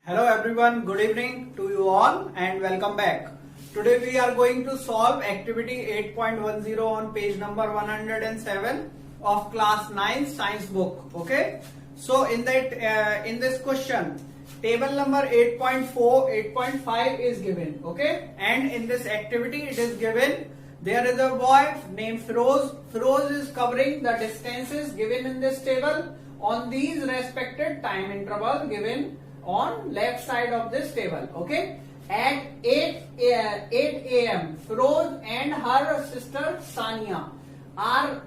Hello everyone, good evening to you all and welcome back. Today we are going to solve activity 8.10 on page number 107 of class 9 science book. Okay, so in this question table number 8.4, 8.5 is given. Okay, and in this activity it is given there is a boy named Firoz. Firoz is covering the distances given in this table on these respected time interval given on left side of this table. Okay, at 8 a.m. Firoz and her sister Sania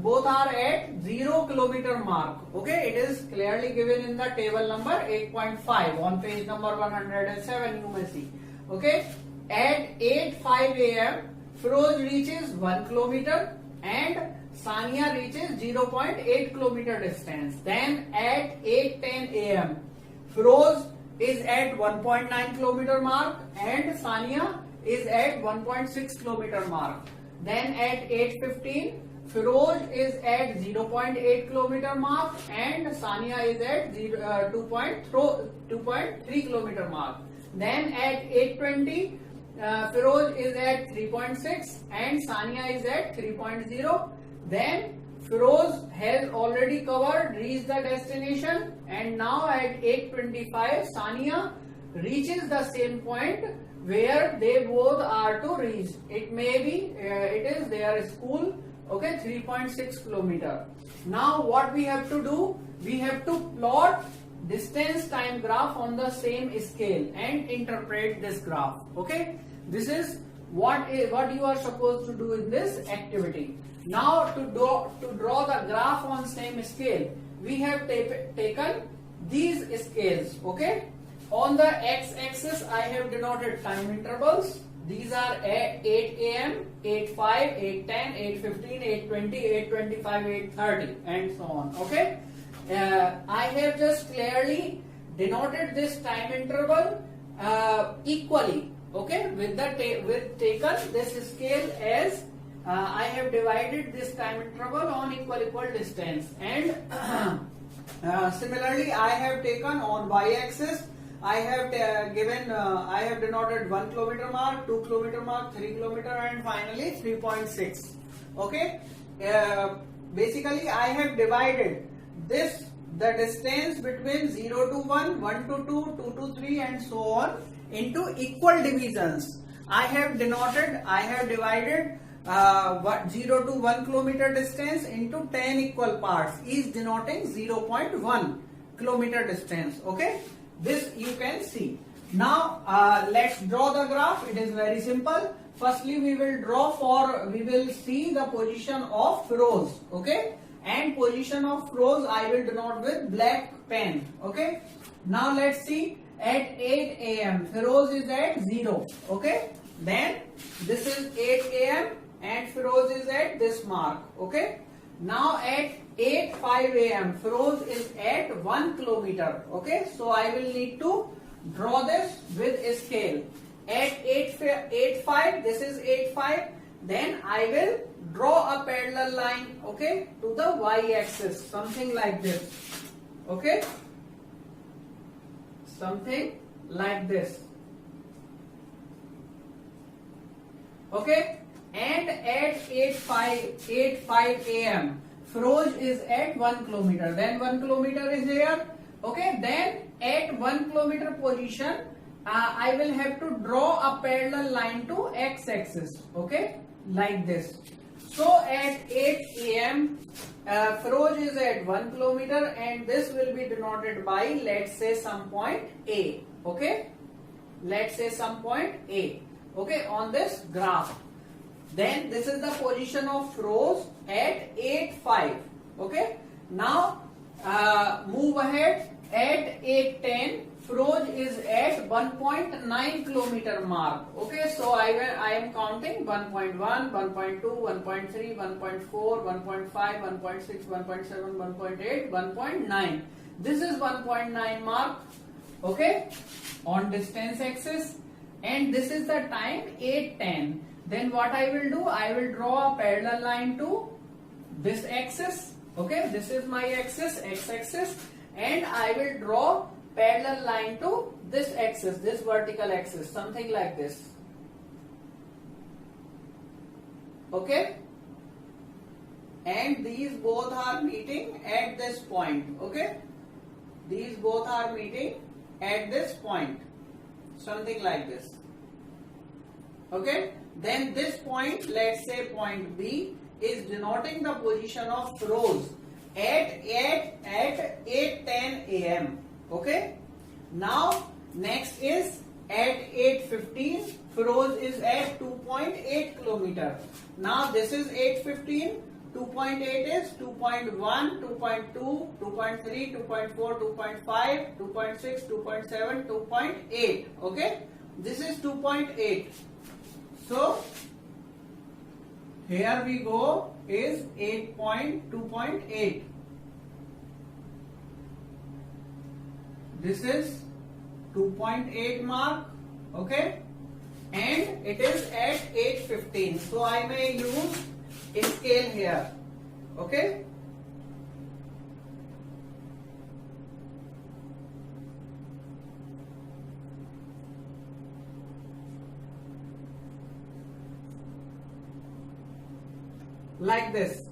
both are at 0 kilometer mark. Okay, it is clearly given in the table number 8.5 on page number 107 you may see. Okay, at 8:05 a.m. Firoz reaches 1 kilometer and Sania reaches 0.8 kilometer distance. Then at 8:10 a.m. Firoz is at 1.9 kilometer mark and Sania is at 1.6 kilometer mark. Then at 8:15 Firoz is at 0.8 kilometer mark and Sania is at 2.3 kilometer mark. Then at 8:20 Firoz is at 3.6 and Sania is at 3.0. Then Firoz has already reached the destination, and now at 8:25 Sania reaches the same point where they both are to reach. It may be it is their school. Okay, 3.6 kilometer. Now what we have to do? We have to plot distance time graph on the same scale and interpret this graph. Okay, this is what you are supposed to do in this activity. Now to draw the graph on same scale, we have taken these scales. Okay, on the x-axis I have denoted time intervals. These are 8 a.m., 8:05, 8:10, 8:15, 8:20, 8:25, 8:30 and so on. Okay, I have just clearly denoted this time interval equally. Okay, with taken this scale as I have divided this time interval on equal distance, and similarly I have taken on y-axis. I have I have denoted 1 kilometer mark, 2 kilometer mark, 3 kilometer, and finally 3.6. Okay, basically I have divided the distance between 0 to 1, 1 to 2, 2 to 3, and so on into equal divisions. I have divided 0 to 1 kilometer distance into 10 equal parts, each denoting 0.1 kilometer distance. Okay, this you can see. Now let's draw the graph. It is very simple. Firstly we will see the position of Firoz. Okay, and position of Firoz I will denote with black pen. Okay, now let's see. At 8 a.m. Firoz is at 0. Okay, then this is 8 a.m. and Firoz is at this mark. Okay, now at 8:05 a.m. Firoz is at 1 kilometer. Okay, so I will need to draw this with a scale. At 8:05, this is 8:05. Then I will draw a parallel line. Okay, to the y-axis, something like this. Okay, something like this. Okay, and at 8:05 a.m. Firoz is at 1 kilometer. Then 1 kilometer is here. Okay, then at 1 kilometer position, I will have to draw a parallel line to x-axis. Okay, like this. So at 8 a.m. Firoz is at 1 kilometer, and this will be denoted by, let's say, some point A. Okay, let's say some point A. Okay, on this graph. Then this is the position of Firoz at 8:05. Okay, now move ahead. At 8:10 Firoz is at 1.9 kilometer mark. Okay, so I am counting 1.1, 1.2, 1.3, 1.4, 1.5, 1.6, 1.7, 1.8, 1.9. This is 1.9 mark. Okay, on distance axis, and this is the time 8:10. Then what I will do? I will draw a parallel line to this axis. Okay, this is my axis, x-axis, and I will draw parallel line to this axis, this vertical axis, something like this. Okay, and these both are meeting at this point. Okay, these both are meeting at this point, something like this. Okay, then this point, let's say point B, is denoting the position of Feroz at 8:10 a.m. Okay, now next is at 8:15. Feroz is at 2.8 kilometer. Now this is 8:15. 2.8 is 2.1, 2.2, 2.3, 2.4, 2.5, 2.6, 2.7, 2.8. Okay, this is 2.8. So here we go is 8.2.8. This is 2.8 mark. Okay, and it is at 8:15. So I may use a scale here. Okay, like this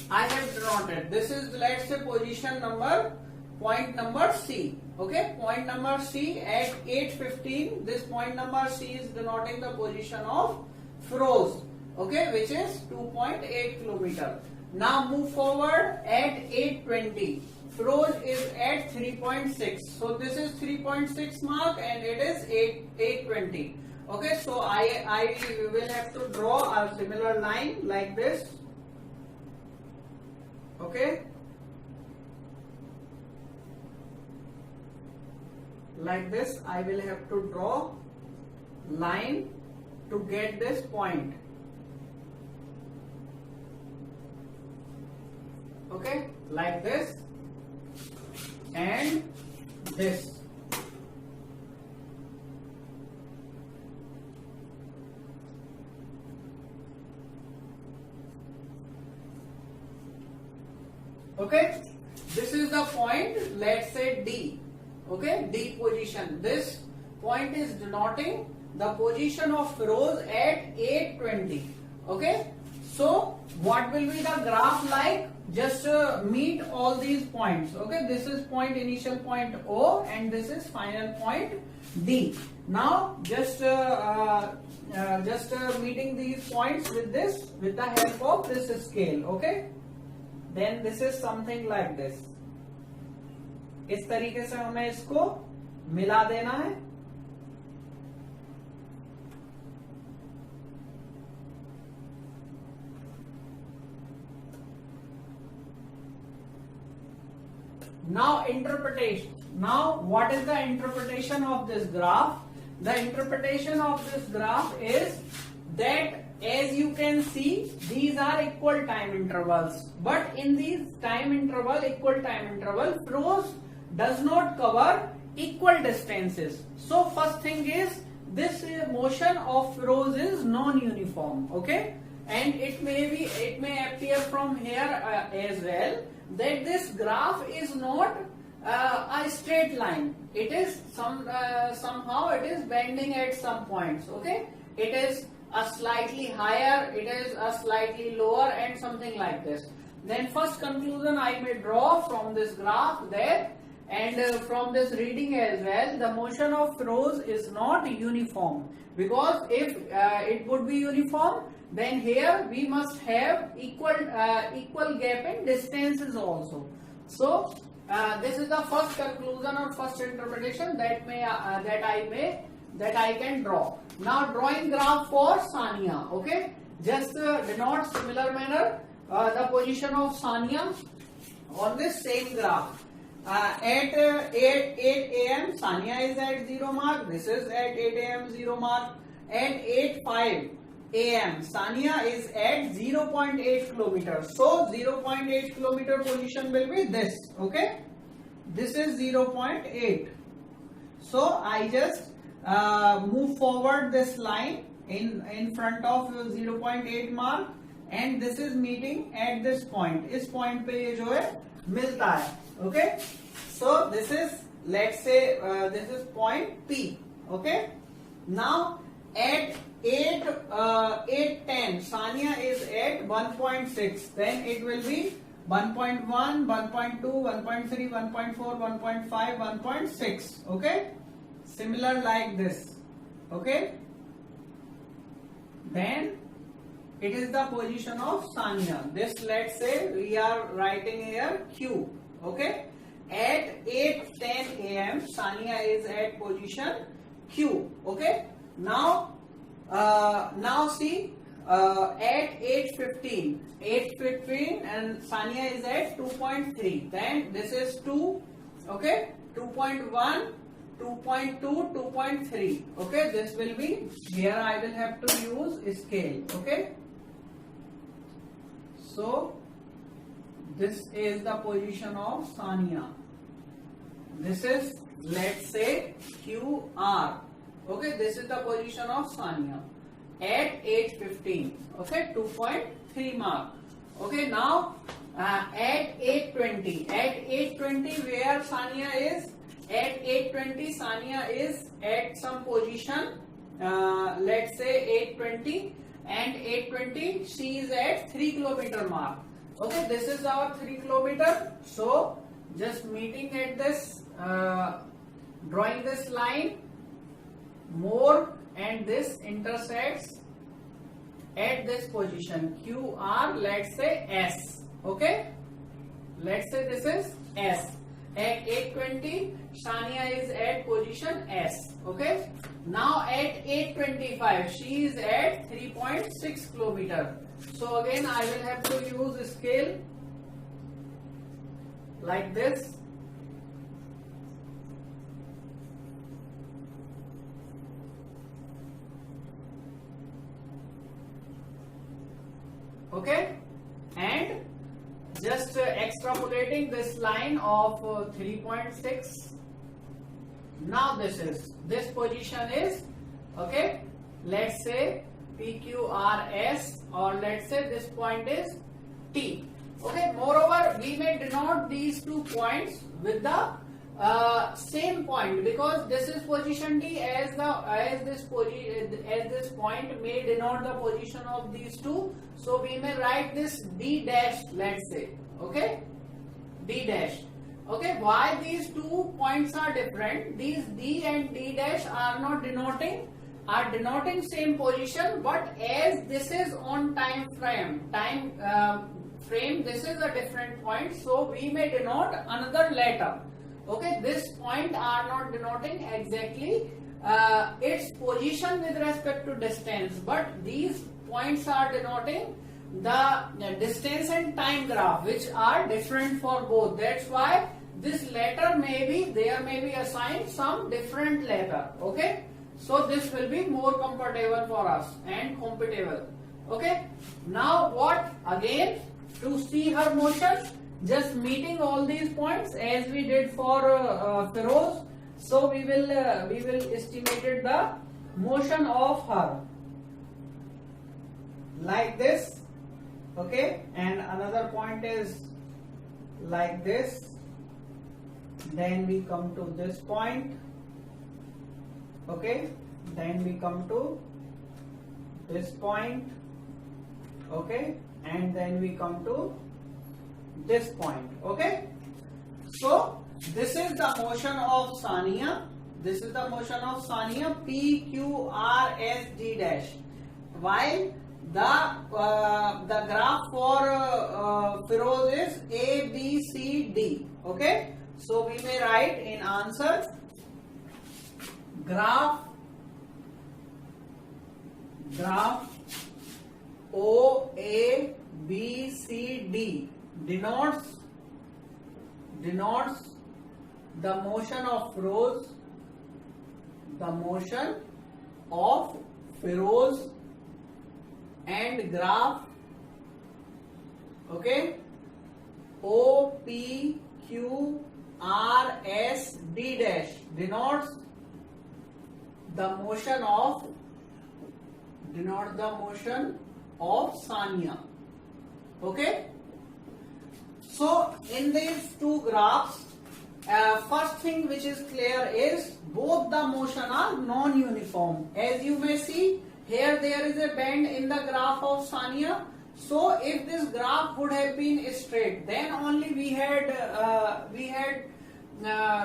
I have denoted. This is, let's say, position number, point number C. Okay, point number C at 8:15. This point number C is denoting the position of Feroz. Okay, which is 2.8 kilometer. Now move forward at 8:20. Feroz is at 3.6. So this is 3.6 mark and it is 8:20. Okay, so I will have to draw a similar line like this. Okay, like this I will have to draw line to get this point. Okay, like this and this. Okay, this is the point, let's say D. Okay, D position. This point is denoting the position of Feroz at 8:20. Okay, so what will be the graph like? Just meet all these points. Okay, this is point, initial point O, and this is final point D. Now just meeting these points with this, with the help of this scale. Okay, then this is something like this. इस तरीके से हमें इसको मिला देना है. Now interpretation. Now what is the interpretation of this graph? The interpretation of this graph is that, as you can see, these are equal time intervals. But in these equal time interval, Feroz does not cover equal distances. So first thing is, this motion of Feroz is non-uniform. Okay, and it may appear from here as well that this graph is not a straight line. It is somehow it is bending at some points. Okay, it is a slightly higher, it is a slightly lower, and something like this. Then first conclusion I may draw from this graph that, and from this reading as well, the motion of Feroz is not uniform, because if it would be uniform, then here we must have equal gap in distances also. So this is the first conclusion or first interpretation that I can draw. Now drawing graph for Sania. Okay, just denote similar manner the position of Sania on this same graph. At 8 a.m. Sania is at 0 mark. This is at 8 a.m. 0 mark. At 8:05 a.m. Sania is at 0.8 kilometers. So 0.8 kilometer position will be this. Okay, this is 0.8. So I just move forward this line in front of 0.8 mark, and this is meeting at this point. इस point पे ये जो है मिलता है. Okay, so this is let's say this is point P. Okay. Now at 8:10, Sania is at 1.6. Then it will be 1.1, 1.2, 1.3, 1.4, 1.5, 1.6. Okay. Similar like this. Okay. Then it is the position of Sania. This, let's say we are writing here Q. Okay. At 8:10 a.m. Sania is at position Q. Okay. Now see at 8:15 and Sania is at 2.3. Then this is 2. Okay. 2.1. 2.2, 2.3. Okay, this will be, here I will have to use scale. Okay, so this is the position of Sania. This is, let's say, QR. Okay, this is the position of Sania at 8:15. Okay, 2.3 mark. Okay, now at 8:20. At 8:20, where Sania is? At 8:20, Sania is at some position, let's say 8:20, and 8:20 she is at 3 kilometer mark. Okay, this is our 3 kilometer. So just meeting at this, drawing this line more, and this intersects at this position QR. Let's say S. Okay, let's say this is S. At 8:20, Sania is at position S. Okay. Now at 8:25, she is at 3.6 kilometer. So again, I will have to use scale like this. Okay, and just extrapolating this line of 3.6. Now this position is, okay, let's say PQRS, or let's say this point is T. Okay, moreover we may denote these 2 points with the same point, because this is position D, as this point may denote the position of these 2. So we may write this D dash, let's say. Okay, D dash. Okay, why these 2 points are different? These D and D dash are denoting same position, but as this is on time frame, this is a different point, so we may denote another letter. Okay, this point are not denoting exactly its position with respect to distance, but these points are denoting the distance and time graph, which are different for both. That's why this letter may be assigned some different letter. Okay, so this will be more comfortable for us and compatible. Okay, now what? Again, to see her motion, just meeting all these points as we did for Feroz. So we will estimate the motion of her like this. Okay, and another point is like this. Then we come to this point. Okay, then we come to this point. Okay, and then we come to this point. Okay, so this is the motion of Sania. This is the motion of Sania, P, Q, R, S, D dash. While the graph for Feroz is A, B, C, D. Okay, so we may write in answer graph O, A, B, C, D denotes the motion of Feroz, and graph, okay, O, P, Q, R, S, D dash denotes the motion of Sania. Okay, so in these 2 graphs, first thing which is clear is both the motion are non-uniform. As you may see, here there is a bend in the graph of Sania. So if this graph would have been straight, then only we had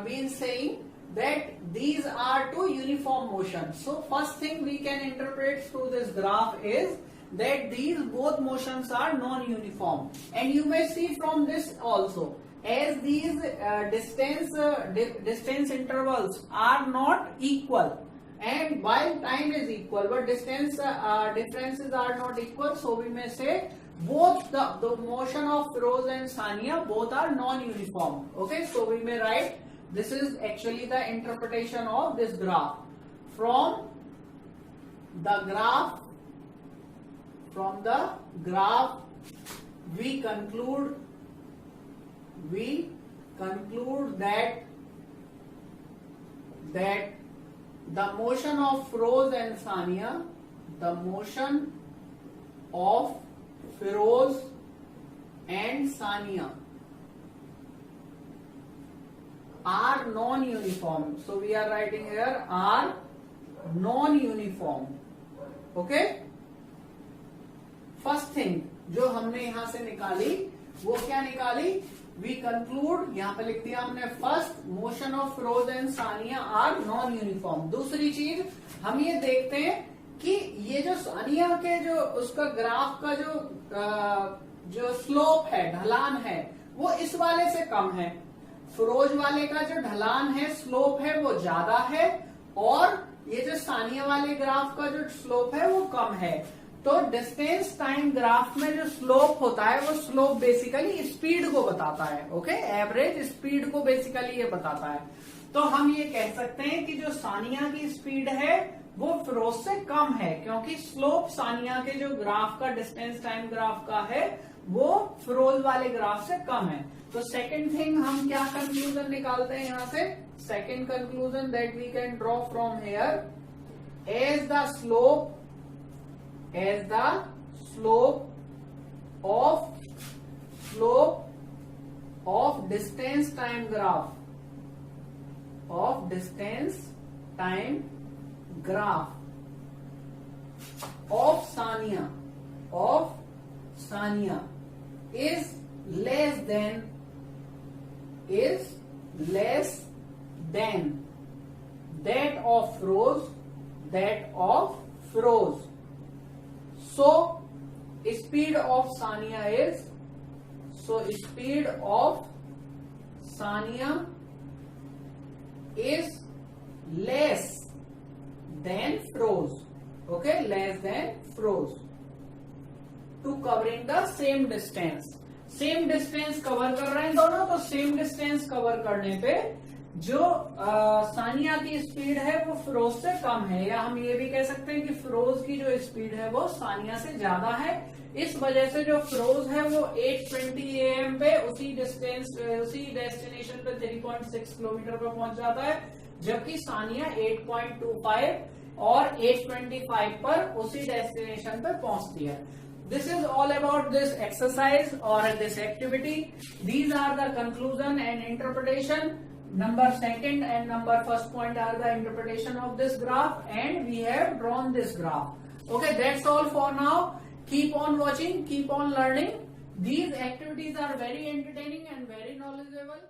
been saying that these are two uniform motions. So first thing we can interpret through this graph is that these both motions are non-uniform, and you may see from this also, as these distance intervals are not equal, and while time is equal but distance differences are not equal, so we may say both the motion of Feroz and Sania both are non-uniform. Okay, so we may write this is actually the interpretation of this graph. From the graph we conclude that the motion of Feroz and Sania, the motion of Feroz and Sania are non-uniform. So we are writing here are non-uniform. Okay, first thing जो हमने यहां से निकाली वो क्या निकाली, we conclude, यहां पे लिख दिया हमने first motion of Firoz and Sania are non uniform. दूसरी चीज हम ये देखते हैं कि ये जो सानिया के जो उसका ग्राफ का जो स्लोप है, ढलान है, वो इस वाले से कम है। फिरोज वाले का जो ढलान है, स्लोप है, वो ज्यादा है, और ये जो सानिया वाले ग्राफ का जो स्लोप है वो कम है। तो डिस्टेंस टाइम ग्राफ में जो स्लोप होता है वो स्लोप बेसिकली स्पीड को बताता है। ओके, एवरेज स्पीड को बेसिकली ये बताता है। तो हम ये कह सकते हैं कि जो सानिया की स्पीड है वो फिरोज से कम है, क्योंकि स्लोप सानिया के जो ग्राफ का डिस्टेंस टाइम ग्राफ का है वो फिरोज वाले ग्राफ से कम है। तो सेकेंड थिंग हम क्या कंक्लूजन निकालते हैं यहां से, second conclusion that we can draw from here, as the slope of distance time graph of Sania is less than that of Feroz. So speed of Sania is less than Feroz. Okay, less than Feroz. To covering the same distance cover कर रहे हैं दोनों, तो same distance cover करने पे जो सानिया की speed है वो फिरोज से कम है, या हम ये भी कह सकते हैं कि फिरोज की जो स्पीड है वो सानिया से ज्यादा है। इस वजह से जो फिरोज है वो 820 AM पे उसी डेस्टिनेशन पे 3.6 किलोमीटर पे पहुंच जाता है, जबकि सानिया 8.25 और 825 पर उसी डेस्टिनेशन पे पहुंचती है। This is all about this exercise or this activity. These are the conclusion and interpretation. Number second and number first point are the interpretation of this graph, and we have drawn this graph. Okay, that's all for now. Keep on watching, keep on learning. These activities are very entertaining and very knowledgeable.